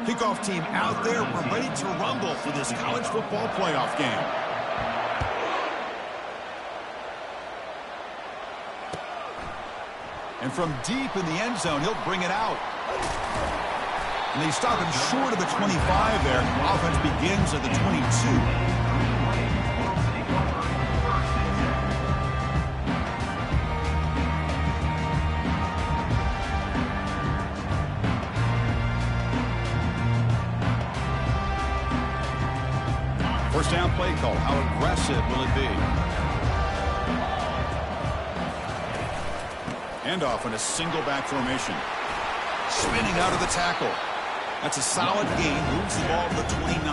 Kickoff team out there. We're ready to rumble for this college football playoff game. And from deep in the end zone, he'll bring it out. And they stop him short of the 25 there. Offense begins at the 22. First down play call. How aggressive will it be? Handoff in a single back formation. Spinning out of the tackle. That's a solid gain. Moves the ball to the 29.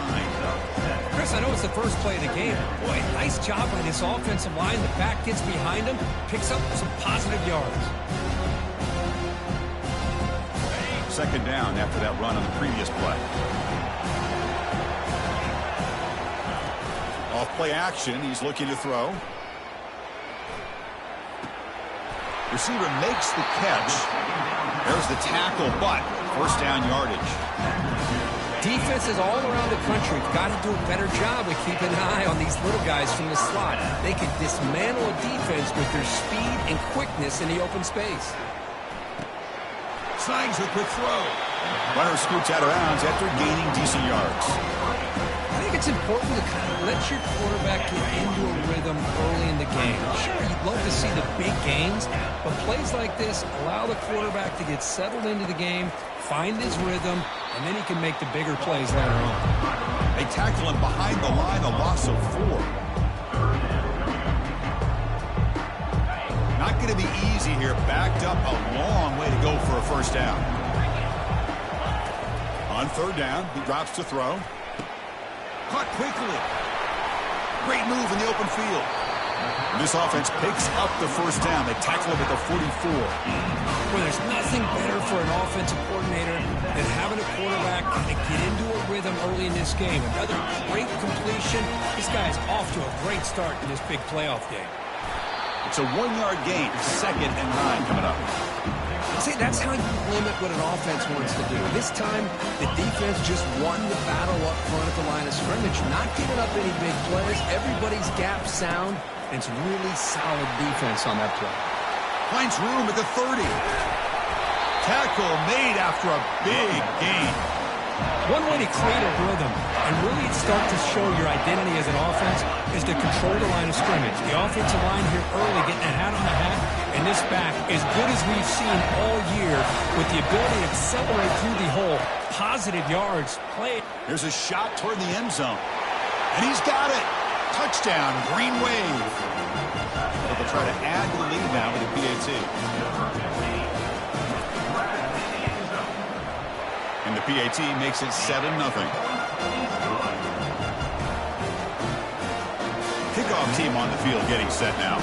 Chris, I know it's the first play of the game. Boy, nice job by this offensive line. The back gets behind him, picks up some positive yards. Second down after that run on the previous play. Off play action, he's looking to throw. Receiver makes the catch. There's the tackle, but first down yardage. Defenses all around the country have got to do a better job of keeping an eye on these little guys from the slot. They can dismantle a defense with their speed and quickness in the open space. Slides the quick throw. Runner scoots out of bounds after gaining decent yards. I think it's important to kind of let your quarterback get into a rhythm early in the game. Sure, you'd love to see the big gains, but plays like this allow the quarterback to get settled into the game, find his rhythm, and then he can make the bigger plays later on. They tackle him behind the line, a loss of 4. Not going to be easy here. Backed up a long way to go for a first down. On third down, he drops to throw. Caught quickly. Great move in the open field. And this offense picks up the first down. They tackle him at the 44. Well, there's nothing better for an offensive coordinator than having a quarterback to get into a rhythm early in this game. Another great completion. This guy's off to a great start in this big playoff game. It's a 1-yard gain. Second and 9 coming up. See, that's how you limit what an offense wants to do. This time, the defense just won the battle up front at the line of scrimmage, not giving up any big plays. Everybody's gap sound, and it's really solid defense on that play. Finds room at the 30. Tackle made after a big gain. One way to create a rhythm and really start to show your identity as an offense is to control the line of scrimmage. The offensive line here early getting a hat on the hat, and this back as good as we've seen all year with the ability to accelerate through the hole. Positive yards. Play. Here's a shot toward the end zone. And he's got it. Touchdown, Green Wave. But they'll try to add to the lead now with a PAT. And the PAT makes it 7-0. Kickoff team on the field getting set now.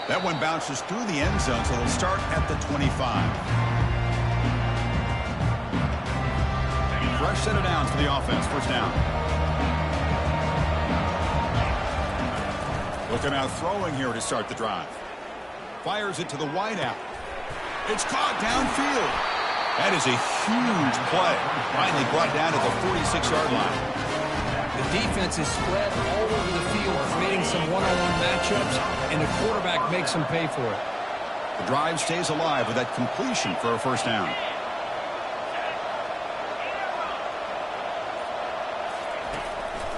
That one bounces through the end zone, so they'll start at the 25. Fresh set of downs for the offense. First down. Looking out throwing here to start the drive. Fires it to the wideout. It's caught downfield. That is a huge play. Finally brought down to the 46-yard line. The defense is spread all over the field, creating some one-on-one matchups, and the quarterback makes them pay for it. The drive stays alive with that completion for a first down.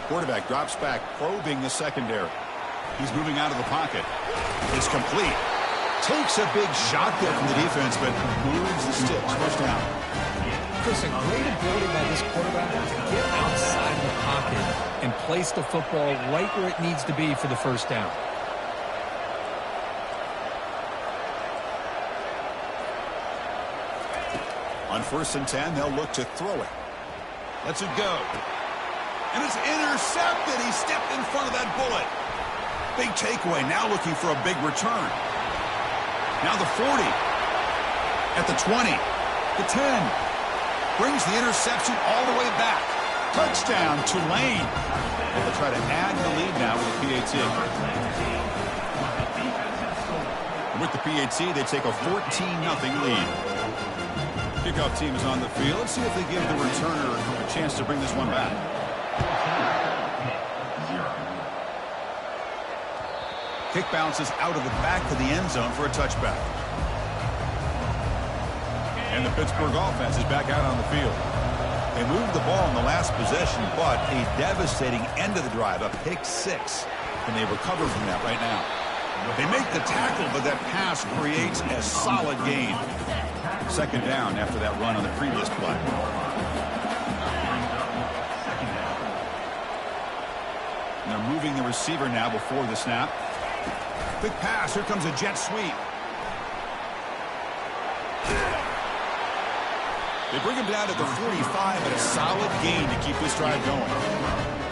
Quarterback drops back, probing the secondary. He's moving out of the pocket. It's complete. Takes a big shot there from the defense, but moves the sticks. First down. Chris, a great ability by this quarterback to get outside the pocket and place the football right where it needs to be for the first down. On 1st and 10, they'll look to throw it. Lets it go. And it's intercepted. He stepped in front of that bullet. Big takeaway. Now looking for a big return. Now the 40. At the 20. The 10. Brings the interception all the way back. Touchdown, Tulane. And they'll try to add the lead now with a PAT. With the PAT, they take a 14-0 lead. Kickoff team is on the field. Let's see if they give the returner a chance to bring this one back. Kick bounces out of the back of the end zone for a touchback. And the Pittsburgh offense is back out on the field. They moved the ball in the last possession, but a devastating end of the drive, a pick six. And they recover from that right now. They make the tackle, but that pass creates a solid gain. Second down after that run on the previous play. And they're moving the receiver now before the snap. Quick pass. Here comes a jet sweep. They bring him down at the 45 and a solid gain to keep this drive going.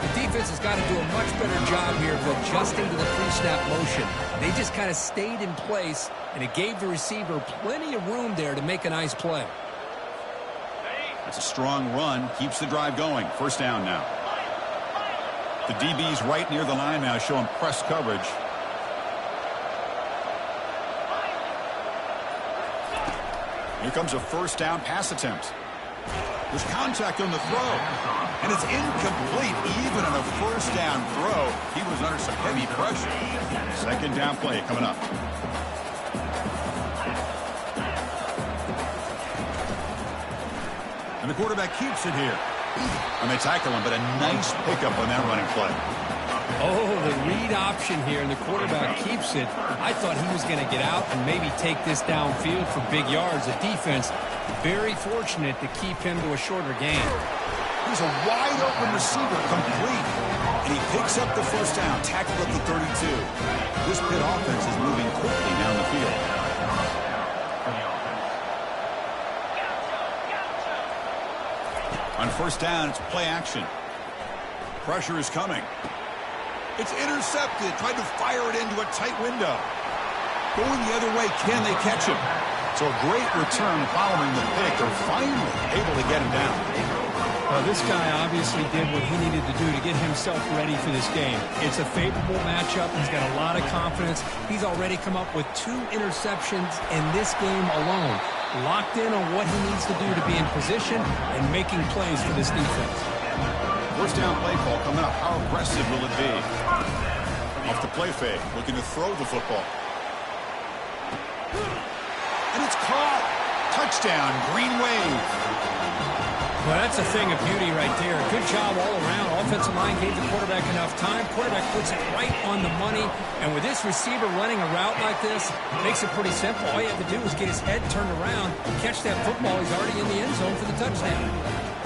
The defense has got to do a much better job here of adjusting to the pre-snap motion. They just kind of stayed in place, and it gave the receiver plenty of room there to make a nice play. That's a strong run. Keeps the drive going. First down now. The DB's right near the line now, showing press coverage. Here comes a first down pass attempt. There's contact on the throw. And it's incomplete even on a first down throw. He was under some heavy pressure. Second down play coming up. And the quarterback keeps it here. And they tackle him, but a nice pickup on that running play. Oh, the read option here, and the quarterback keeps it. I thought he was going to get out and maybe take this downfield for big yards. The defense, very fortunate to keep him to a shorter gain. He's a wide-open receiver, complete. And he picks up the first down, tackled at the 32. This Pitt offense is moving quickly down the field. On first down, it's play action. Pressure is coming. It's intercepted. Tried to fire it into a tight window. Going the other way. Can they catch him? So a great return following the pick. They're finally able to get him down. Well, this guy obviously did what he needed to do to get himself ready for this game. It's a favorable matchup. He's got a lot of confidence. He's already come up with 2 interceptions in this game alone. Locked in on what he needs to do to be in position and making plays for this defense. First down play call coming up. How aggressive will it be? Off the play fake, looking to throw the football. And it's caught. Touchdown, Green Wave. Well, that's a thing of beauty right there. Good job all around. Offensive line gave the quarterback enough time. Quarterback puts it right on the money. And with this receiver running a route like this, it makes it pretty simple. All you have to do is get his head turned around, catch that football. He's already in the end zone for the touchdown.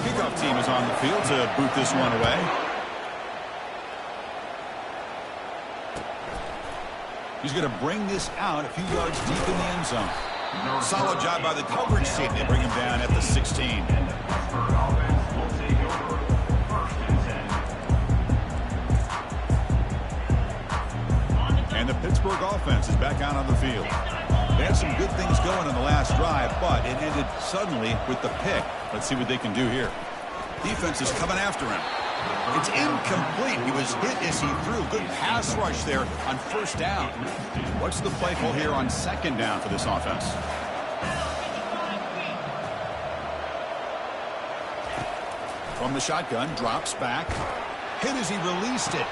Kickoff team is on the field to boot this one away. He's going to bring this out a few yards deep in the end zone. Solid job by the coverage team. They bring him down at the 16. And the Pittsburgh offense is back out on the field. They had some good things going on the last drive, but it ended suddenly with the pick. Let's see what they can do here. Defense is coming after him. It's incomplete. He was hit as he threw. Good pass rush there on first down. What's the play call here on second down for this offense? From the shotgun, drops back. Hit as he released it.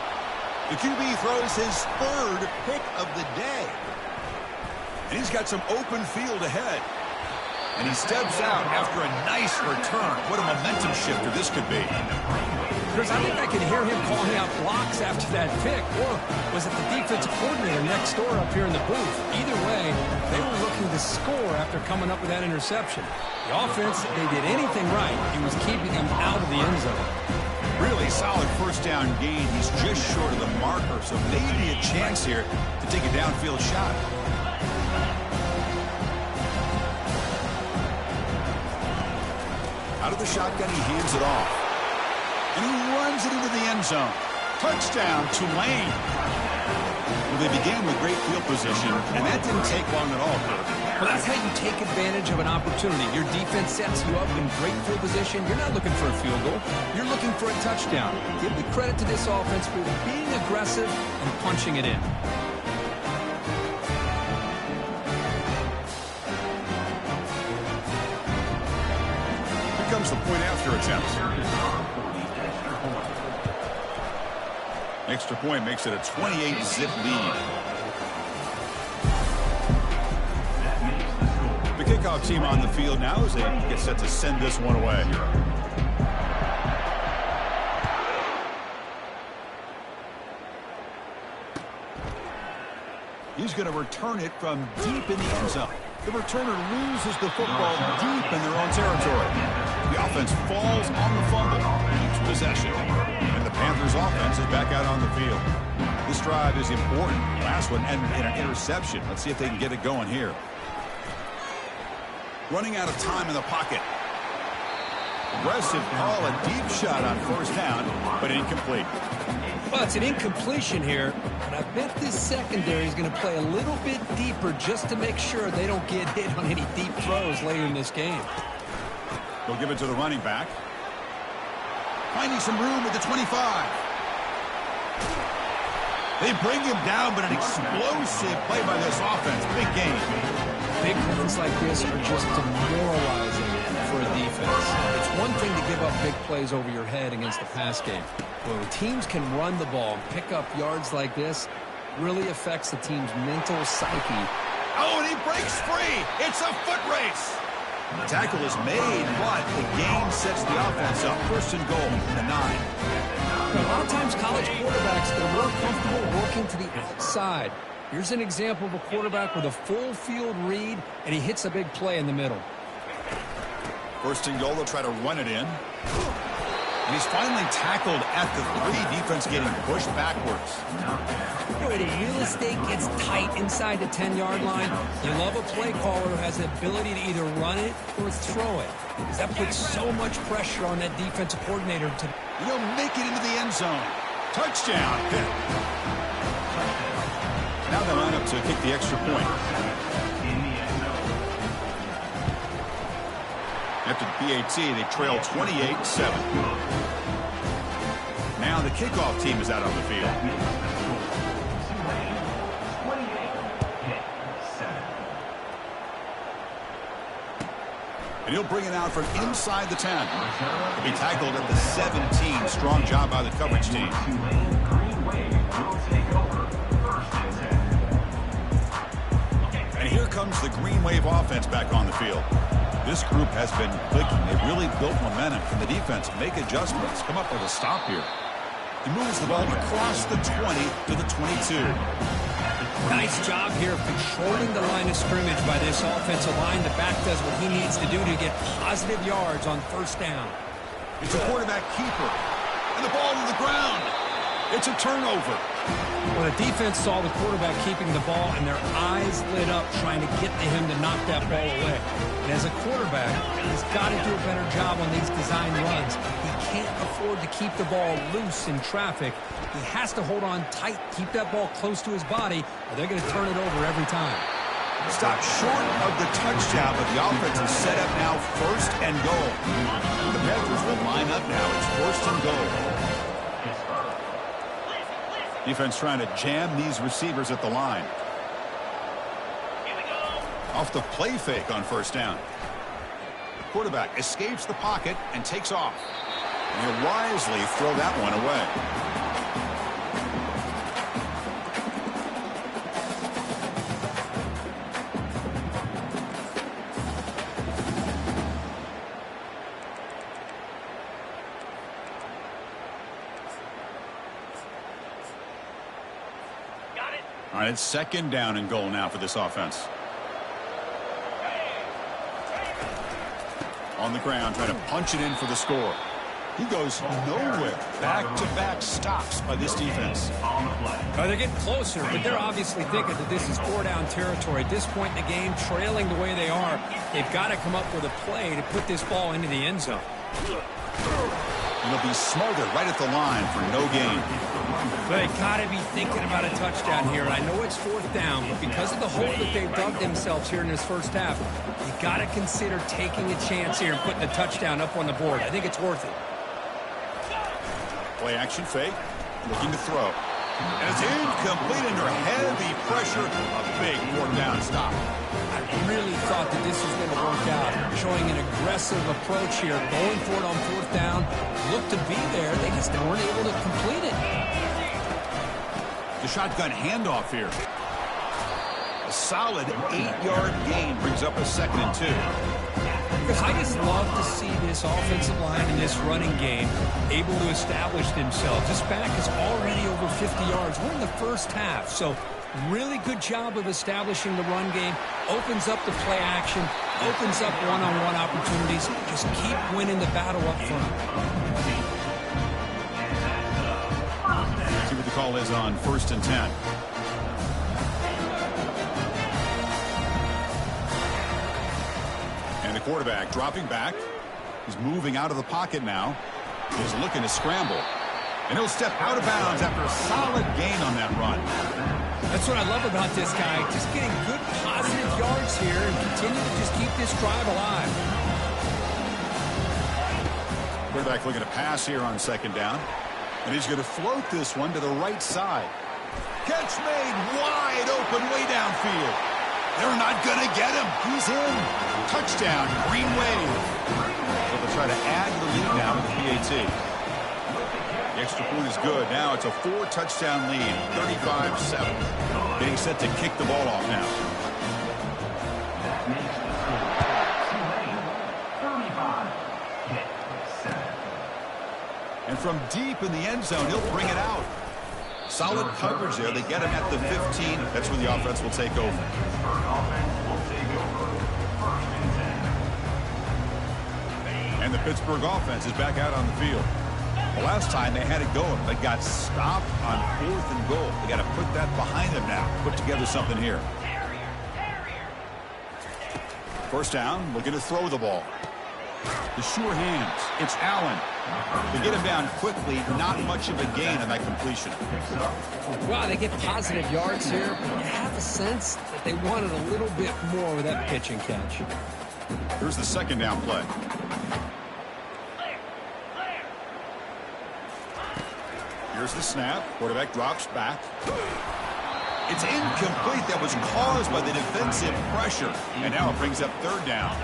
The QB throws his 3rd pick of the day. And he's got some open field ahead. And he steps out after a nice return. What a momentum shifter this could be. Chris, I think I could hear him calling out blocks after that pick. Or was it the defensive coordinator next door up here in the booth? Either way, they were looking to score after coming up with that interception. The offense, they did anything right. He was keeping them out of the end zone. Really solid first down gain. He's just short of the marker, so maybe a chance here to take a downfield shot. Out of the shotgun, he hands it off. And he runs it into the end zone. Touchdown, Tulane. Well, they began with great field position, and that didn't take long at all, Kurt. Well, that's how you take advantage of an opportunity. Your defense sets you up in great field position. You're not looking for a field goal. You're looking for a touchdown. Give the credit to this offense for being aggressive and punching it in. the point after attempt. Extra point makes it a 28-zip lead. The kickoff team on the field now as they get set to send this one away. He's going to return it from deep in the end zone. The returner loses the football deep in their own territory. The offense falls on the fumble, keeps possession, and the Panthers offense is back out on the field. This drive is important. Last one ended in an interception. Let's see if they can get it going here. Running out of time in the pocket. Aggressive call, a deep shot on first down, but incomplete. Well, it's an incompletion here, but I bet this secondary is going to play a little bit deeper just to make sure they don't get hit on any deep throws later in this game. They'll give it to the running back. Finding some room at the 25. They bring him down, but an explosive play by this offense. Big game. Big plays like this are just demoralizing for a defense. It's one thing to give up big plays over your head against the pass game. But when teams can run the ball and pick up yards like this, it really affects the team's mental psyche. Oh, and he breaks free. It's a foot race. The tackle is made, but the game sets the offense up. First and goal from the 9. A lot of times college quarterbacks, they're more comfortable working to the outside. Here's an example of a quarterback with a full field read, and he hits a big play in the middle. First and goal, they'll try to run it in. And he's finally tackled at the 3. Defense getting pushed backwards. When real estate gets tight inside the 10-yard line, you love a play caller who has the ability to either run it or throw it, because that puts so much pressure on that defensive coordinator to make it into the end zone. Touchdown. Now they line up to kick the extra point. After the PAT, they trail 28-7. Now the kickoff team is out on the field. And he'll bring it out from inside the 10. He'll be tackled at the 17. Strong job by the coverage team. And here comes the Green Wave offense back on the field. This group has been clicking. They've really built momentum from the defense. Make adjustments. Come up with a stop here. He moves the ball across the 20 to the 22. Nice job here of controlling the line of scrimmage by this offensive line. The back does what he needs to do to get positive yards on first down. It's a quarterback keeper. And the ball to the ground. It's a turnover. Well, the defense saw the quarterback keeping the ball, and their eyes lit up trying to get to him to knock that ball away. And as a quarterback, he's got to do a better job on these design runs. He can't afford to keep the ball loose in traffic. He has to hold on tight, keep that ball close to his body, or they're going to turn it over every time. Stopped short of the touchdown, but the offense is set up now first and goal. The Panthers will line up now. It's first and goal. Defense trying to jam these receivers at the line. Off the play fake on first down. Quarterback escapes the pocket and takes off. And he'll wisely throw that one away. All right, it's second down and goal now for this offense. On the ground, trying to punch it in for the score. He goes nowhere. Back-to-back stops by this defense. They're getting closer, but they're obviously thinking that this is four-down territory. At this point in the game, trailing the way they are, they've got to come up with a play to put this ball into the end zone. And they'll be smarter right at the line for no gain. They got to be thinking about a touchdown here. And I know it's fourth down, but because of the hole that they've dug themselves here in this first half, you got to consider taking a chance here and putting a touchdown up on the board. I think it's worth it. Play action fake, looking to throw. And it's incomplete under heavy pressure. A big fourth down stop. I really thought that this was going to work out, showing an aggressive approach here, going for it on fourth down. Looked to be there. They just weren't able to complete it. The shotgun handoff here. A solid 8-yard gain brings up a 2nd and 2. I just love to see this offensive line in this running game able to establish themselves. This back is already over 50 yards. We're in the first half, so really good job of establishing the run game. Opens up the play action, opens up one-on-one opportunities. Just keep winning the battle up front. See what the call is on 1st and 10. And the quarterback dropping back. He's moving out of the pocket now. He's looking to scramble. And he'll step out of bounds after a solid gain on that run. That's what I love about this guy. Just getting good positive yards here and continue to just keep this drive alive. Quarterback looking to pass here on 2nd down. And he's going to float this one to the right side. Catch made wide open way downfield. They're not going to get him. He's in. Touchdown, Green Wave. So they'll try to add to the lead now with the PAT. The extra point is good. Now it's a 4-touchdown lead, 35-7. Getting set to kick the ball off now. And from deep in the end zone, he'll bring it out. Solid coverage there. They get him at the 15. That's where the offense will take over. And the Pittsburgh offense is back out on the field. The last time they had it going, they got stopped on 4th and goal. They got to put that behind them now. Put together something here. First down, looking to throw the ball. The sure hands. It's Allen. They get him down quickly. Not much of a gain on that completion. Wow, they get positive yards here, but you have a sense that they wanted a little bit more with that pitch and catch. Here's the 2nd down play. Here's the snap. Quarterback drops back. It's incomplete. That was caused by the defensive pressure. And now it brings up 3rd down.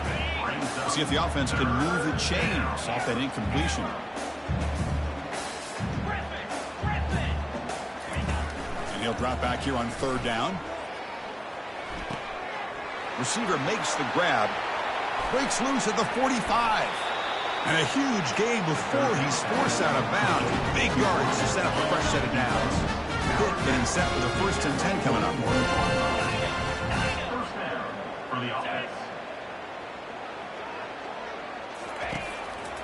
See if the offense can move the chains off that incompletion. And he'll drop back here on 3rd down. Receiver makes the grab. Breaks loose at the 45. And a huge gain before he's forced out of bounds. Big yards to set up a fresh set of downs. Pitt getting set with a 1st and 10 coming up. For the offense.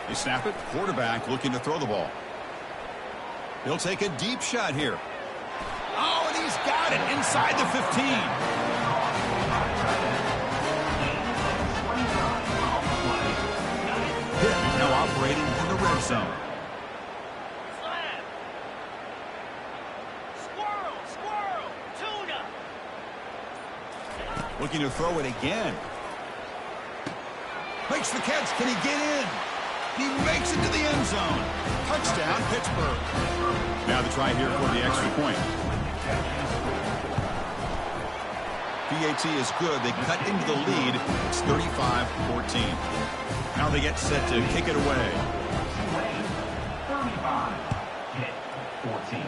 They snap it. Quarterback looking to throw the ball. He'll take a deep shot here. Oh, and he's got it inside the 15. Now operating in the red zone. Squirrel, tuna. Looking to throw it again. Makes the catch. Can he get in? He makes it to the end zone. Touchdown, Pittsburgh. Now the try here for the extra point. PAT is good. They cut into the lead. It's 35-14. Now they get set to kick it away. 35-14.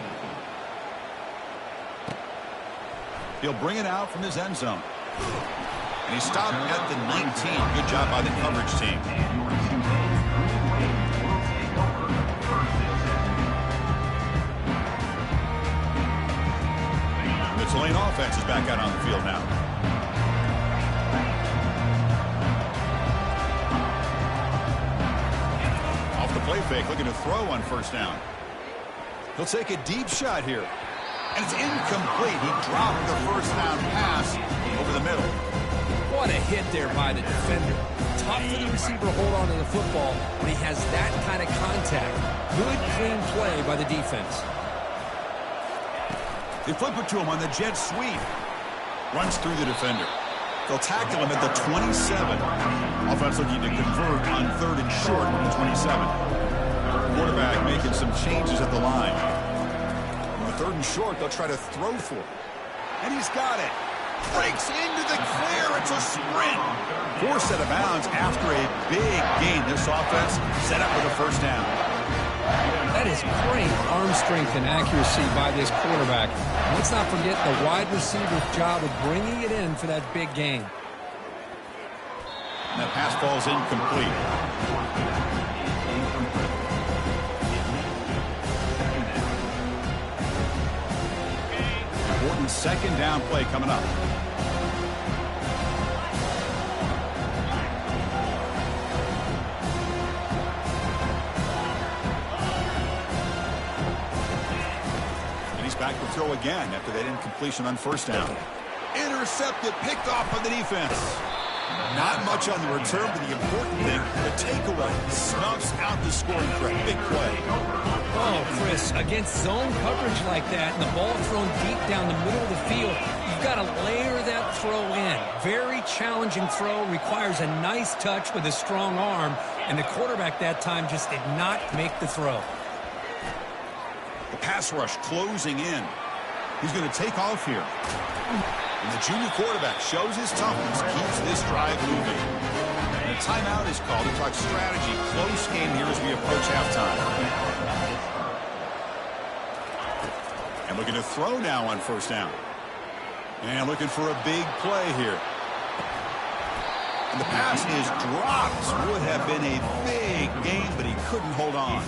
He'll bring it out from his end zone. And he stopped at the 19. Good job by the coverage team. The Tulane offense is back out on the field now. Off the play fake, looking to throw on 1st down. He'll take a deep shot here. And it's incomplete. He dropped the 1st down pass over the middle. What a hit there by the defender. Tough for the receiver to hold on to the football when he has that kind of contact. Good, clean play by the defense. They flip it to him on the jet sweep. Runs through the defender. They'll tackle him at the 27. Offense looking to convert on 3rd and short on the 27. Quarterback making some changes at the line. The On 3rd and short, they'll try to throw for it. And he's got it. Breaks into the clear. It's a sprint. 4 set of bounds after a big gain. This offense set up with a first down. That is great arm strength and accuracy by this quarterback. Let's not forget the wide receiver's job of bringing it in for that big gain. And that pass falls incomplete. Important 2nd down play coming up. Back to throw again after that incompletion on 1st down. Intercepted, picked off by the defense. Not much on the return, but the important thing, the takeaway, snuffs out the scoring threat. Big play. Oh, Chris, against zone coverage like that and the ball thrown deep down the middle of the field, you've got to layer that throw in. Very challenging throw, requires a nice touch with a strong arm, and the quarterback that time just did not make the throw. The pass rush closing in. He's going to take off here. And the junior quarterback shows his toughness, keeps this drive moving. And a timeout is called to talk strategy. Close game here as we approach halftime. And looking to throw now on 1st down. And looking for a big play here. And the pass is dropped. Would have been a big gain, but he couldn't hold on.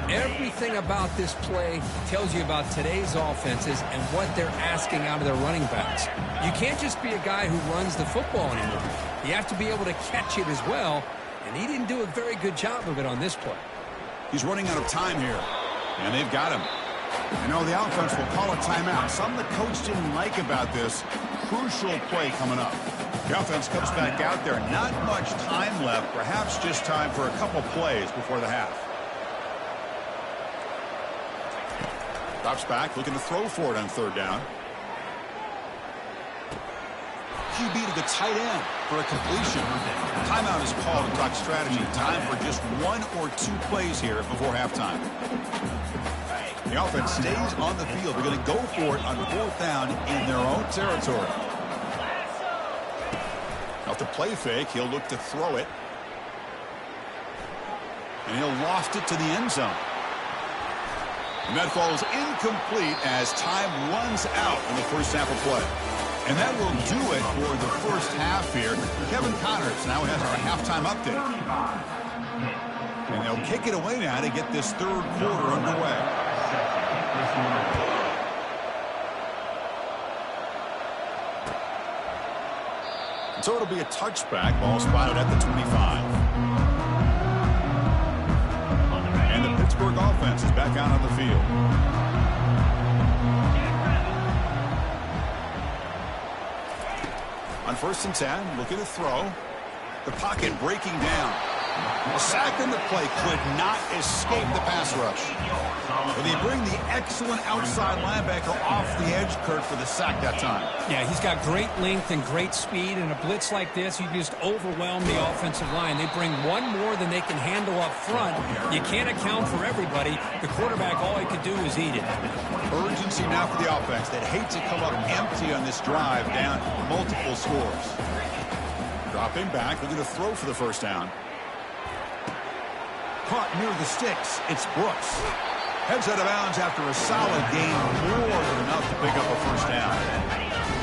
Everything about this play tells you about today's offenses and what they're asking out of their running backs. You can't just be a guy who runs the football anymore. You have to be able to catch it as well, and he didn't do a very good job of it on this play. He's running out of time here, and they've got him. You know, the offense will call a timeout. Something the coach didn't like about this crucial play coming up. The offense comes back out there. Not much time left, perhaps just time for a couple plays before the half. Drops back, looking to throw for it on 3rd down. QB to the tight end for a completion. Timeout is called to talk strategy. Time for just 1 or 2 plays here before halftime. The offense stays on the field. They're going to go for it on 4th down in their own territory. Now to play fake, he'll look to throw it. And he'll loft it to the end zone. And that falls incomplete as time runs out in the 1st half of play. And that will do it for the 1st half here. Kevin Connors now has our halftime update. And they'll kick it away now to get this 3rd quarter underway. And so it'll be a touchback. Ball spotted at the 25. Pittsburgh offense is back out on the field. On 1st and 10, looking to throw. The pocket breaking down. A sack in the play could not escape the pass rush. But they bring the excellent outside linebacker off the edge, Kurt, for the sack that time. Yeah, he's got great length and great speed, and a blitz like this, you just overwhelm the offensive line. They bring one more than they can handle up front. You can't account for everybody. The quarterback, all he could do was eat it. Urgency now for the offense that hate to come up empty on this drive, down multiple scores. Dropping back, looking to throw for the 1st down. Caught near the sticks. It's Brooks. Heads out of bounds after a solid gain, more than enough to pick up a 1st down.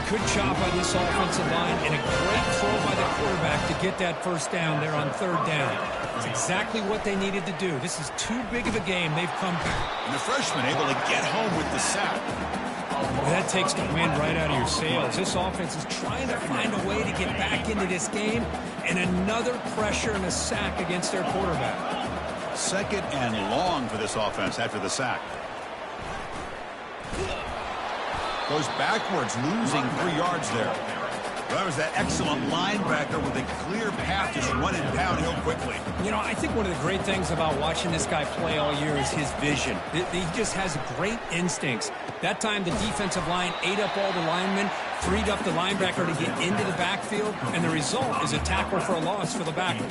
Good job by this offensive line and a great throw by the quarterback to get that 1st down there on 3rd down. It's exactly what they needed to do. This is too big of a game. They've come back. And the freshman able to get home with the sack. Well, that takes the wind right out of your sails. This offense is trying to find a way to get back into this game, and another pressure and a sack against their quarterback. 2nd and long for this offense after the sack. Goes backwards, losing 3 yards there. Well, that was that excellent linebacker with a clear path just running downhill quickly. You know, I think one of the great things about watching this guy play all year is his vision. He just has great instincts. That time the defensive line ate up all the linemen, freed up the linebacker to get into the backfield, and the result is a tackle for a loss for the backer.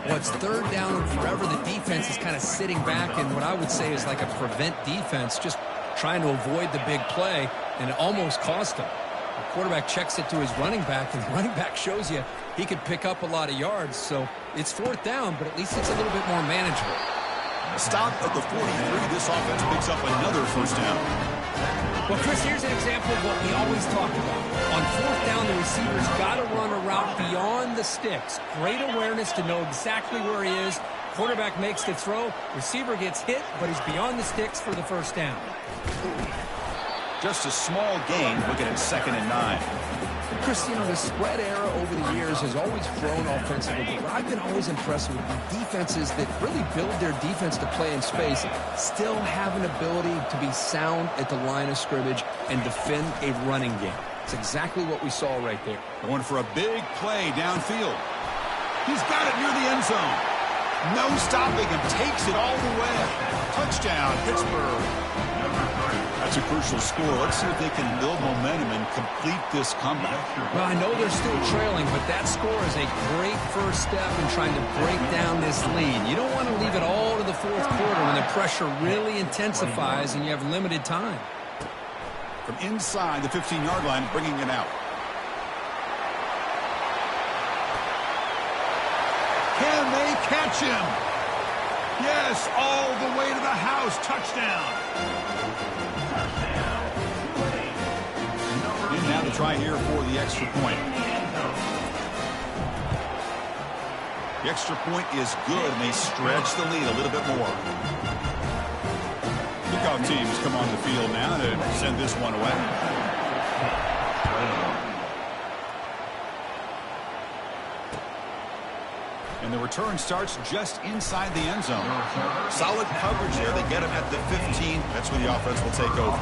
Well, it's third down and forever. The defense is kind of sitting back in what I would say is like a prevent defense, just trying to avoid the big play, and it almost cost him. The quarterback checks it to his running back, and the running back shows you he could pick up a lot of yards. So it's fourth down, but at least it's a little bit more manageable. Stop at the 43. This offense picks up another first down. Well, Chris, here's an example of what we always talk about. On fourth down, the receiver's got to run a route beyond the sticks. Great awareness to know exactly where he is. Quarterback makes the throw. Receiver gets hit, but he's beyond the sticks for the first down. Just a small gain, looking at 2nd and 9. Chris, you know, the spread era over the years has always grown offensively, but what I've been always impressed with the defenses that really build their defense to play in space still have an ability to be sound at the line of scrimmage and defend a running game. It's exactly what we saw right there. Going for a big play downfield. He's got it near the end zone. No stopping him. Takes it all the way. Touchdown, Pittsburgh. That's a crucial score. Let's see if they can build momentum and complete this comeback. Well, I know they're still trailing, but that score is a great first step in trying to break down this lead. You don't want to leave it all to the fourth quarter when the pressure really intensifies and you have limited time. From inside the 15-yard line, bringing it out. Can they catch him? Yes, all the way to the house. Touchdown. And now to try here for the extra point. The extra point is good, and they stretch the lead a little bit more. Kickoff teams come on the field now to send this one away. And the return starts just inside the end zone. Solid coverage there. They get him at the 15. That's where the offense will take over.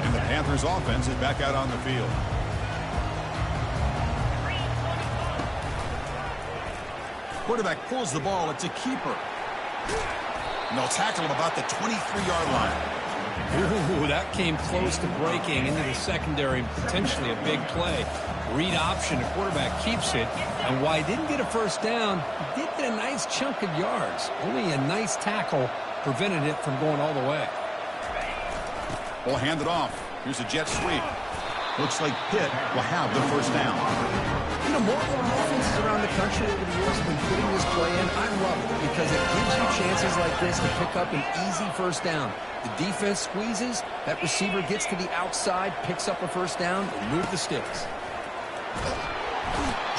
And the Panthers offense is back out on the field. Quarterback pulls the ball. It's a keeper. And they'll tackle him about the 23-yard line. Ooh, that came close to breaking into the secondary, potentially a big play. Read option, the quarterback keeps it, and while he didn't get a first down, he did get a nice chunk of yards. Only a nice tackle prevented it from going all the way. Ball handed off. Here's a jet sweep. Looks like Pitt will have the first down. You know, more and more offenses around the country over the years have been putting this play in. I love it because it gives you chances like this to pick up an easy first down. The defense squeezes, that receiver gets to the outside, picks up a first down, and move the sticks.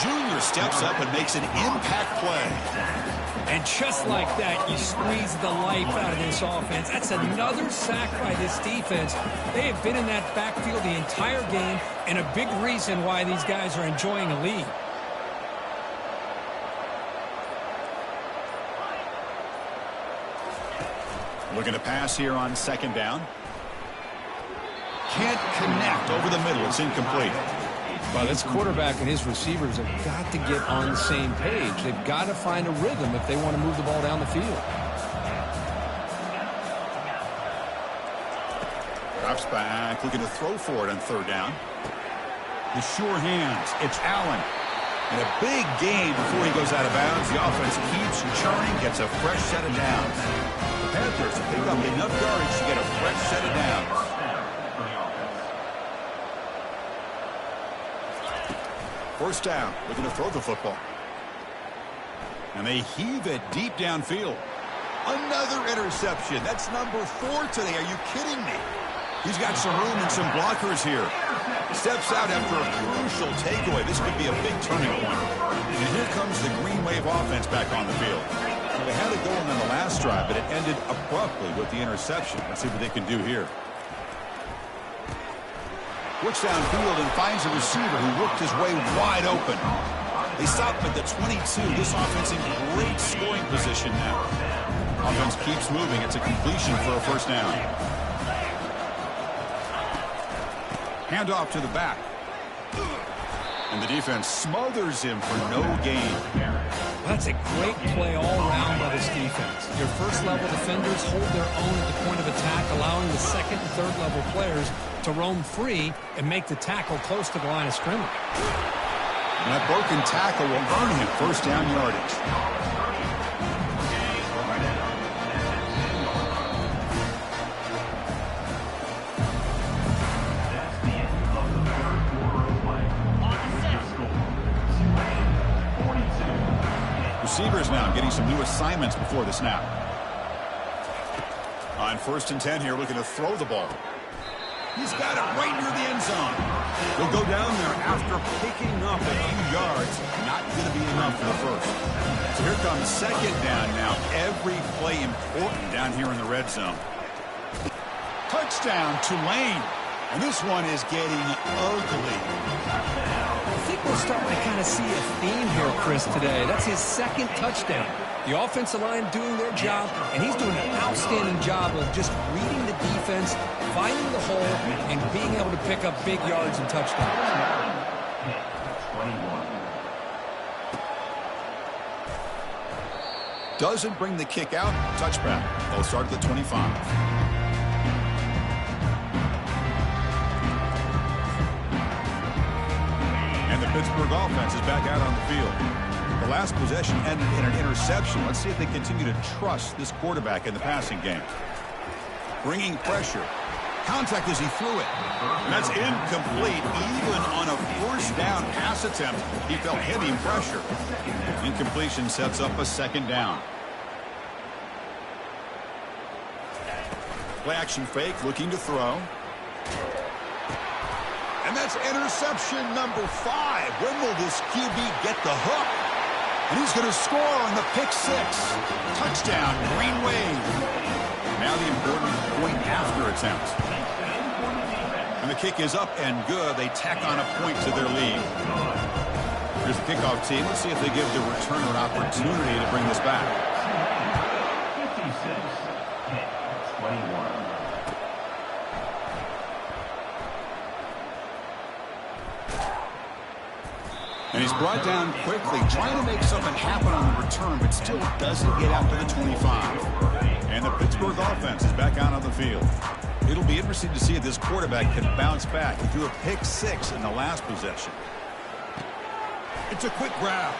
Junior steps up and makes an impact play. And just like that, you squeeze the life out of this offense. That's another sack by this defense. They have been in that backfield the entire game, and a big reason why these guys are enjoying a lead. Looking to pass here on second down. Can't connect over the middle. It's incomplete. Well, this quarterback and his receivers have got to get on the same page. They've got to find a rhythm if they want to move the ball down the field. Drops back, looking to throw for it on third down. The sure hands. It's Allen. And a big gain before he goes out of bounds. The offense keeps churning, gets a fresh set of downs. The Panthers have picked up enough yardage to get a fresh set of downs. First down, looking to throw the football. And they heave it deep downfield. Another interception. That's number 4 today. Are you kidding me? He's got some room and some blockers here. Steps out after a crucial takeaway. This could be a big turning point. And here comes the Green Wave offense back on the field. They had it going on the last drive, but it ended abruptly with the interception. Let's see what they can do here. Looks downfield and finds a receiver who worked his way wide open. They stop him at the 22. This offense in great scoring position now. Offense keeps moving. It's a completion for a first down. Hand off to the back. And the defense smothers him for no gain. That's a great play all around by this defense. Your first-level defenders hold their own at the point of attack, allowing the second and third-level players to roam free and make the tackle close to the line of scrimmage. And that broken tackle will earn him first down yardage. Receivers now getting some new assignments before the snap. On 1st and 10 here, looking to throw the ball. He's got it right near the end zone. He'll go down there after picking up a few yards. Not going to be enough for the first. So here comes second down now. Every play important down here in the red zone. Touchdown, Tulane. And this one is getting ugly. I think we're starting to kind of see a theme here, Chris, today. That's his second touchdown. The offensive line doing their job, and he's doing an outstanding job of just reading the defense, finding the hole, and being able to pick up big yards and touchdowns. Doesn't bring the kick out. Touchback. They'll start at the 25. The Pittsburgh offense is back out on the field. The last possession ended in an interception. Let's see if they continue to trust this quarterback in the passing game. Bringing pressure. Contact as he threw it. And that's incomplete. Even on a first down pass attempt, he felt heavy pressure. Incompletion sets up a second down. Play action fake, looking to throw. And that's interception number 5. When will this QB get the hook? And he's going to score on the pick 6. Touchdown, Green Wave. Now the important point after attempt. And the kick is up and good. They tack on a point to their lead. Here's the kickoff team. Let's see if they give the returner an opportunity to bring this back. 56-21. And he's brought down quickly, trying to make something happen on the return, but still doesn't get out to the 25. And the Pittsburgh offense is back out on the field. It'll be interesting to see if this quarterback can bounce back. He threw a pick 6 in the last possession. It's a quick grab.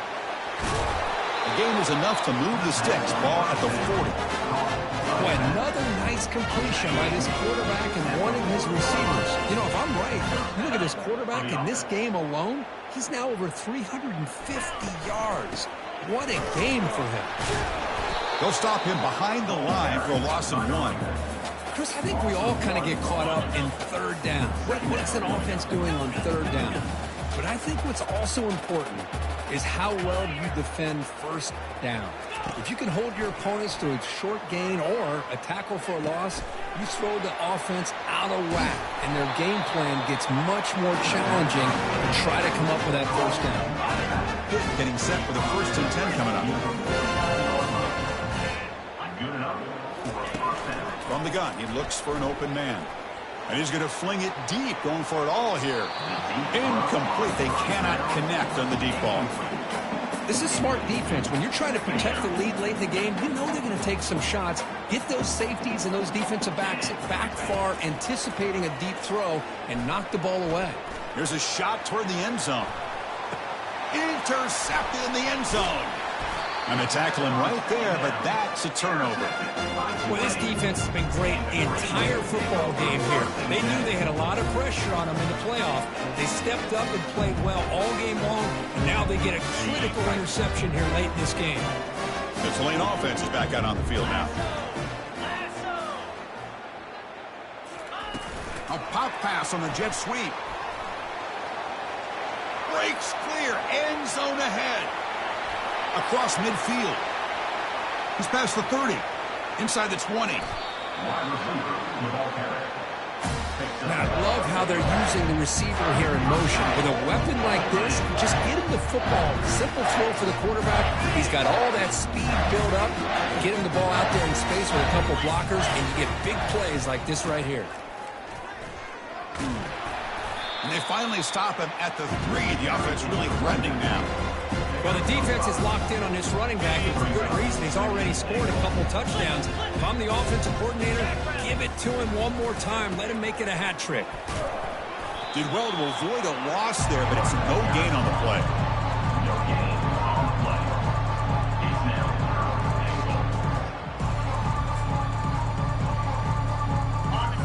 The game is enough to move the sticks. Ball at the 40. Boy, another nice completion by this quarterback and one of his receivers. You know, if I'm right, you look at this quarterback in this game alone, he's now over 350 yards. What a game for him. They'll stop him behind the line for a loss of 1. Chris, I think we all kind of get caught up in third down. What's an offense doing on third down? But I think what's also important is how well you defend first down. If you can hold your opponents to a short gain or a tackle for a loss, you throw the offense out of whack, and their game plan gets much more challenging to try to come up with that first down. Getting set for the 1st and 10 coming up. From the gun, he looks for an open man. And he's going to fling it deep, going for it all here. Incomplete. They cannot connect on the deep ball. This is smart defense. When you're trying to protect the lead late in the game, you know they're going to take some shots, get those safeties and those defensive backs back far, anticipating a deep throw, and knock the ball away. Here's a shot toward the end zone. Intercepted in the end zone. And they tackle him right there, but that's a turnover. Well, this defense has been great the entire football game here. They knew they had a lot of pressure on them in the playoff. They stepped up and played well all game long, and now they get a critical interception here late in this game. The Tulane offense is back out on the field now. A pop pass on the jet sweep. Breaks clear, end zone ahead. Across midfield. He's past the 30. Inside the 20. And I love how they're using the receiver here in motion. With a weapon like this, just get him the football. Simple throw for the quarterback. He's got all that speed built up. Get him the ball out there in space with a couple blockers, and you get big plays like this right here. And they finally stop him at the 3. The offense really threatening now. Well, the defense is locked in on this running back, and for good reason. He's already scored a couple touchdowns. If I'm the offensive coordinator, give it to him one more time. Let him make it a hat trick. Did well to avoid a loss there, but it's no gain on the play.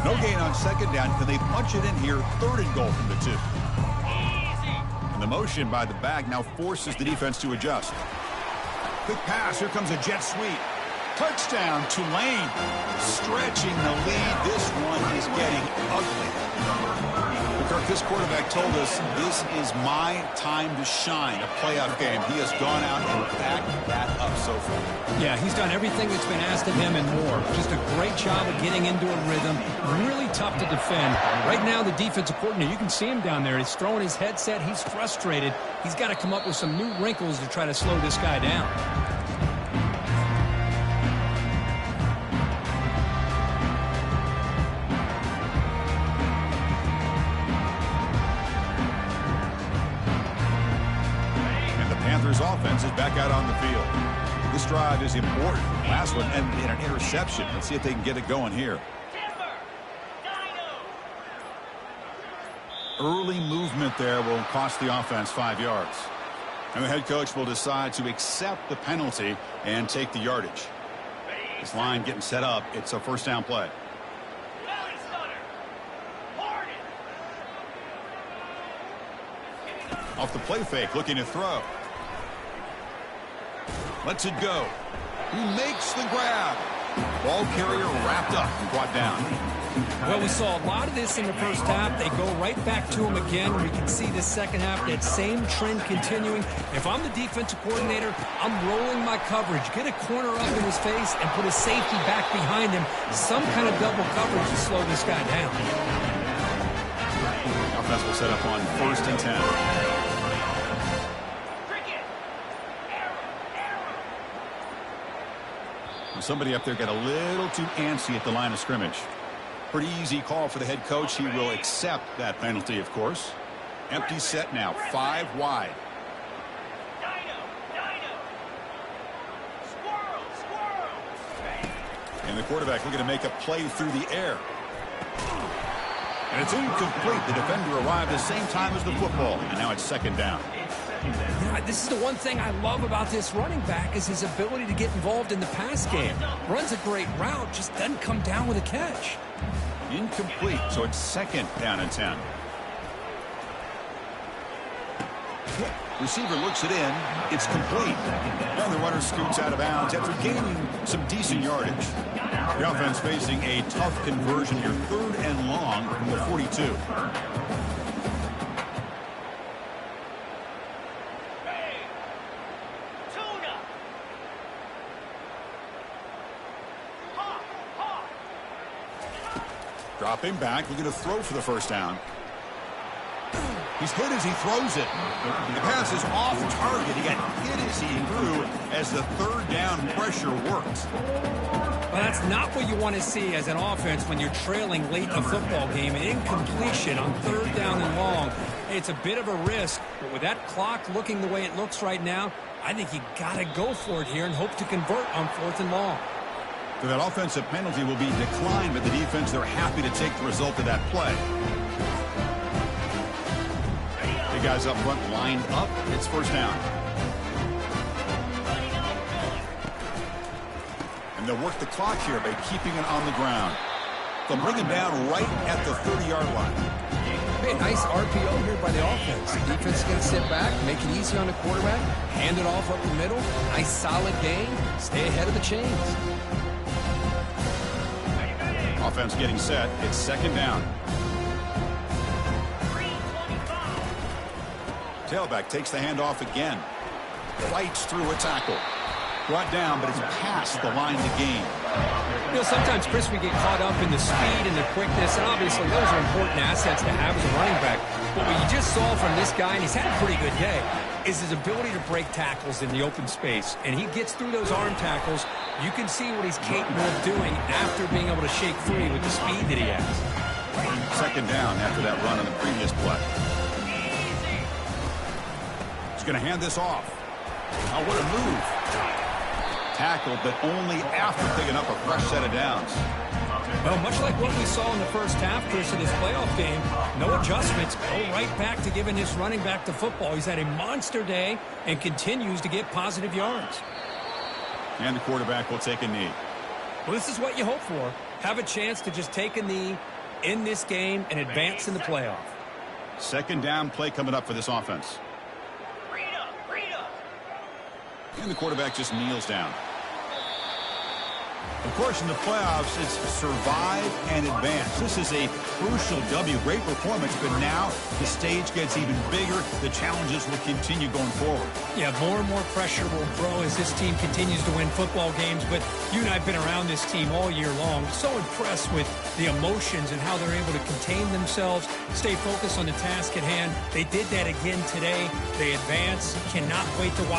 No gain on second down. Can they punch it in here? 3rd and goal from the 2. And the motion by the back now forces the defense to adjust. Quick pass. Here comes a jet sweep. Touchdown, Tulane. Stretching the lead. This one is getting ugly. Kirk, this quarterback told us this is my time to shine, a playoff game. He has gone out and backed that up so far. Yeah, he's done everything that's been asked of him and more. Just a great job of getting into a rhythm. Really tough to defend. Right now, the defensive coordinator, you can see him down there. He's throwing his headset. He's frustrated. He's got to come up with some new wrinkles to try to slow this guy down. Panthers offense is back out on the field. This drive is important. Last one ended in an interception. Let's see if they can get it going here. Early movement there will cost the offense 5 yards. And the head coach will decide to accept the penalty and take the yardage. This line getting set up. It's a first down play. Off the play fake, looking to throw. Lets it go. He makes the grab. Ball carrier wrapped up and brought down. Well, we saw a lot of this in the first half. They go right back to him again. We can see the second half, that same trend continuing. If I'm the defensive coordinator, I'm rolling my coverage. Get a corner up in his face and put a safety back behind him. Some kind of double coverage to slow this guy down. Offense will set up on 1st and 10. Somebody up there got a little too antsy at the line of scrimmage. Pretty easy call for the head coach. He will accept that penalty, of course. Empty set now, 5 wide. And the quarterback looking to make a play through the air. And it's incomplete. The defender arrived the same time as the football. And now it's 2nd down. Yeah, this is the one thing I love about this running back is his ability to get involved in the pass game. Runs a great route, just doesn't come down with a catch. Incomplete, so it's 2nd down and 10. Receiver looks it in. It's complete. And the runner scoots out of bounds after gaining some decent yardage. The offense facing a tough conversion here. 3rd and long from the 42. Dropping back, looking to throw for the first down. He's hit as he throws it. The pass is off target. He got hit as he threw as the 3rd down pressure works. Well, that's not what you want to see as an offense when you're trailing late in a football game. An incompletion on 3rd down and long. It's a bit of a risk, but with that clock looking the way it looks right now, I think you got to go for it here and hope to convert on 4th and long. So that offensive penalty will be declined by the defense. They're happy to take the result of that play. The guys up front lined up. It's 1st down. And they'll work the clock here by keeping it on the ground. They'll bring him down right at the 30-yard line. Hey, nice RPO here by the offense. The defense is going to sit back, make it easy on the quarterback, hand it off up the middle. Nice solid gain. Stay ahead of the chains. Offense getting set. It's 2nd down. Tailback takes the handoff again. Fights through a tackle. Brought down, but it's past the line to gain. You know, sometimes, Chris, we get caught up in the speed and the quickness, and obviously those are important assets to have as a running back. But what you just saw from this guy, and he's had a pretty good day, is his ability to break tackles in the open space. And he gets through those arm tackles. You can see what he's capable of doing after being able to shake free with the speed that he has. Second down after that run on the previous play. He's going to hand this off. Oh, what a move. Tackled, but only after picking up a fresh set of downs. Well, much like what we saw in the first half, Chris, in his playoff game, no adjustments, go right back to giving his running back the football. He's had a monster day and continues to get positive yards. And the quarterback will take a knee. Well, this is what you hope for. Have a chance to just take a knee in this game and advance in the playoff. Second down play coming up for this offense. And the quarterback just kneels down. Of course, in the playoffs, it's survive and advance. This is a crucial W. Great performance, but now the stage gets even bigger. The challenges will continue going forward. Yeah, more and more pressure will grow as this team continues to win football games. But you and I have been around this team all year long. So impressed with the emotions and how they're able to contain themselves, stay focused on the task at hand. They did that again today. They advance. Cannot wait to watch.